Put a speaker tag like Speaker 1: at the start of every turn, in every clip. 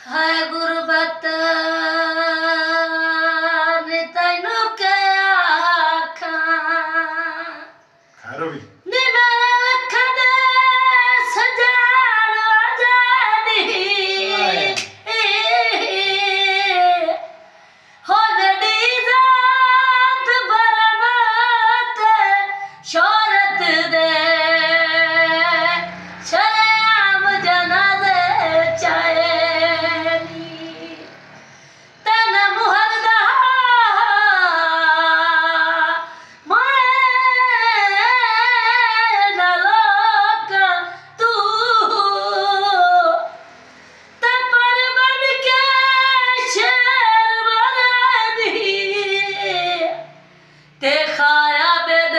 Speaker 1: है गुरबत ने तैनू के आखा
Speaker 2: खैरो भी
Speaker 1: नी मेरे लख दे सजान वजानी हो नडी जात बरमत शोहरत दे शरेआम जनाजे चाहेनी तन मुहरदा मैं नलोक तू तपर बन के शेर बरदी ते खाया बेद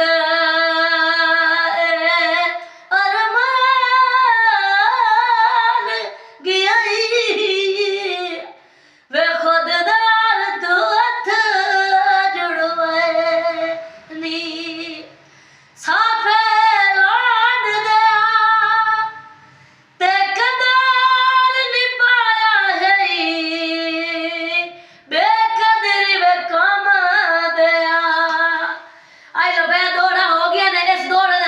Speaker 1: अरमान गई वे खुददार तू हथ जुड़वैनी साफे लाड दिया ते कदार नी पाया है बेकदरी वे कम दिया आई लो बे दौड़ा हो गया ने इस दौड़ दे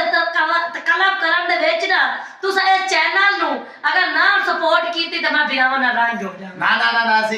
Speaker 1: कलम करन दे विच ना तुसा इस चैनल नु अगर ना सपोर्ट कीती तो मैं ब्याह ना रंग हो जावां
Speaker 2: ना ना ना ना सी